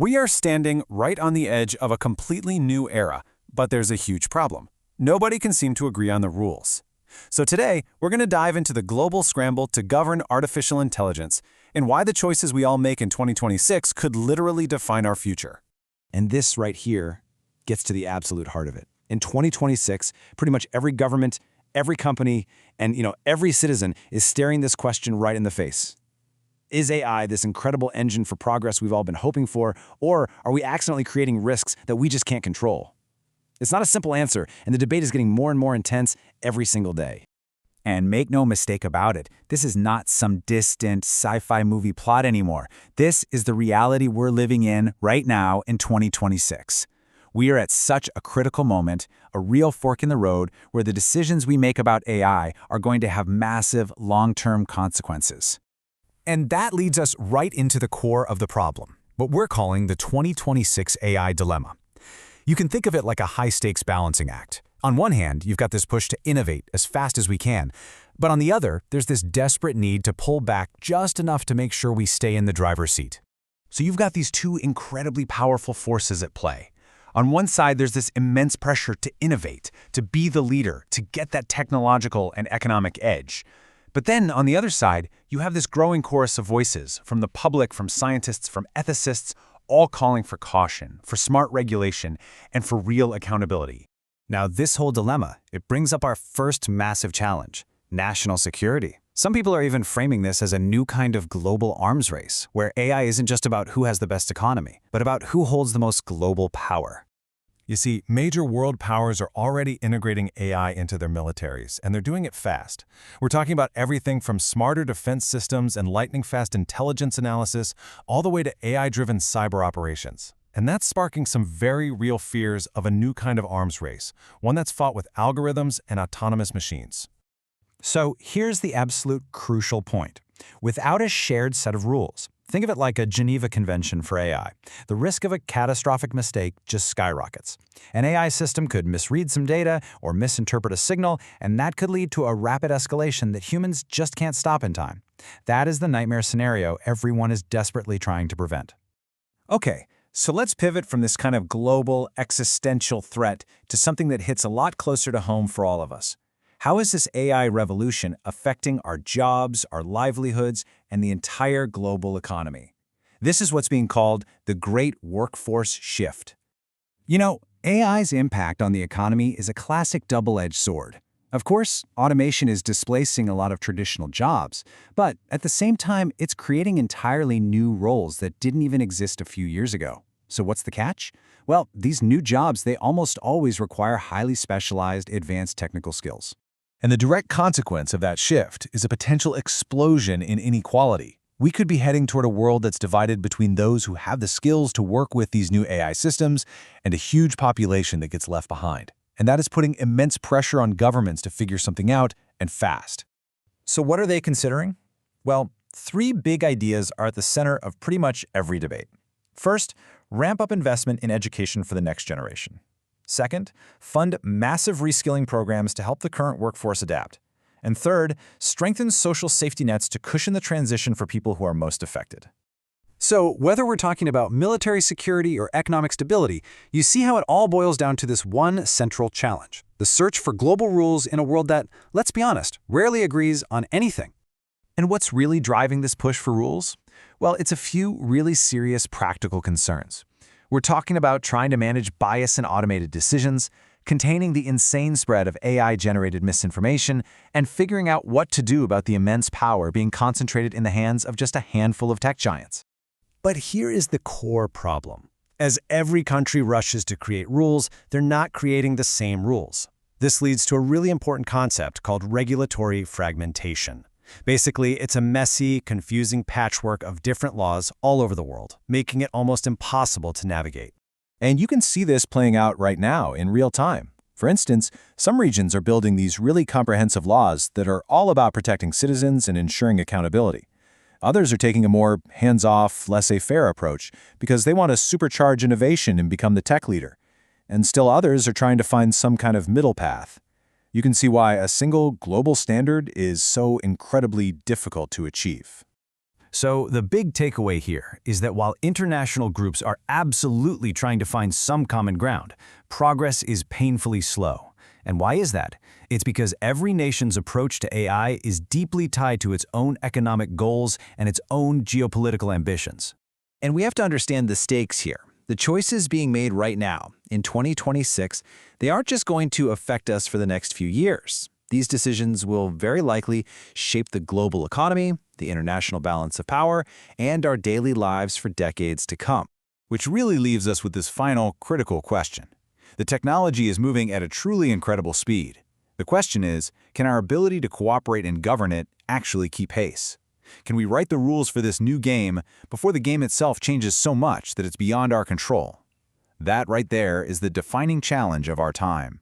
We are standing right on the edge of a completely new era, but there's a huge problem. Nobody can seem to agree on the rules. So today, we're going to dive into the global scramble to govern artificial intelligence and why the choices we all make in 2026 could literally define our future. And this right here gets to the absolute heart of it. In 2026, pretty much every government, every company, and every citizen is staring this question right in the face. Is AI this incredible engine for progress we've all been hoping for, or are we accidentally creating risks that we just can't control? It's not a simple answer, and the debate is getting more and more intense every single day. And make no mistake about it, this is not some distant sci-fi movie plot anymore. This is the reality we're living in right now in 2026. We are at such a critical moment, a real fork in the road, where the decisions we make about AI are going to have massive long-term consequences. And that leads us right into the core of the problem, what we're calling the 2026 AI dilemma. You can think of it like a high-stakes balancing act. On one hand, you've got this push to innovate as fast as we can, but on the other, there's this desperate need to pull back just enough to make sure we stay in the driver's seat. So you've got these two incredibly powerful forces at play. On one side, there's this immense pressure to innovate, to be the leader, to get that technological and economic edge. But then, on the other side, you have this growing chorus of voices from the public, from scientists, from ethicists, all calling for caution, for smart regulation, and for real accountability. Now, this whole dilemma, it brings up our first massive challenge, national security. Some people are even framing this as a new kind of global arms race, where AI isn't just about who has the best economy, but about who holds the most global power. You see, major world powers are already integrating AI into their militaries, and they're doing it fast. We're talking about everything from smarter defense systems and lightning-fast intelligence analysis, all the way to AI-driven cyber operations. And that's sparking some very real fears of a new kind of arms race, one that's fought with algorithms and autonomous machines. So here's the absolute crucial point. Without a shared set of rules, think of it like a Geneva Convention for AI. The risk of a catastrophic mistake just skyrockets. An AI system could misread some data or misinterpret a signal, and that could lead to a rapid escalation that humans just can't stop in time. That is the nightmare scenario everyone is desperately trying to prevent. Okay, so let's pivot from this kind of global, existential threat to something that hits a lot closer to home for all of us. How is this AI revolution affecting our jobs, our livelihoods, and the entire global economy? This is what's being called the Great Workforce Shift. AI's impact on the economy is a classic double-edged sword. Of course, automation is displacing a lot of traditional jobs, but at the same time, it's creating entirely new roles that didn't even exist a few years ago. So what's the catch? Well, these new jobs, they almost always require highly specialized, advanced technical skills. And the direct consequence of that shift is a potential explosion in inequality. We could be heading toward a world that's divided between those who have the skills to work with these new AI systems and a huge population that gets left behind. And that is putting immense pressure on governments to figure something out, and fast. So what are they considering? Well, three big ideas are at the center of pretty much every debate. First, ramp up investment in education for the next generation. Second, fund massive reskilling programs to help the current workforce adapt. And third, strengthen social safety nets to cushion the transition for people who are most affected. So, whether we're talking about military security or economic stability, you see how it all boils down to this one central challenge: the search for global rules in a world that, let's be honest, rarely agrees on anything. And what's really driving this push for rules? Well, it's a few really serious practical concerns. We're talking about trying to manage bias in automated decisions, containing the insane spread of AI-generated misinformation, and figuring out what to do about the immense power being concentrated in the hands of just a handful of tech giants. But here is the core problem. As every country rushes to create rules, they're not creating the same rules. This leads to a really important concept called regulatory fragmentation. Basically, it's a messy, confusing patchwork of different laws all over the world, making it almost impossible to navigate. And you can see this playing out right now in real time. For instance, some regions are building these really comprehensive laws that are all about protecting citizens and ensuring accountability. Others are taking a more hands-off, laissez-faire approach because they want to supercharge innovation and become the tech leader. And still others are trying to find some kind of middle path. You can see why a single global standard is so incredibly difficult to achieve. So the big takeaway here is that while international groups are absolutely trying to find some common ground, progress is painfully slow. And why is that? It's because every nation's approach to AI is deeply tied to its own economic goals and its own geopolitical ambitions. And we have to understand the stakes here. The choices being made right now, in 2026, they aren't just going to affect us for the next few years. These decisions will very likely shape the global economy, the international balance of power, and our daily lives for decades to come. Which really leaves us with this final, critical question. The technology is moving at a truly incredible speed. The question is, can our ability to cooperate and govern it actually keep pace? Can we write the rules for this new game before the game itself changes so much that it's beyond our control? That right there is the defining challenge of our time.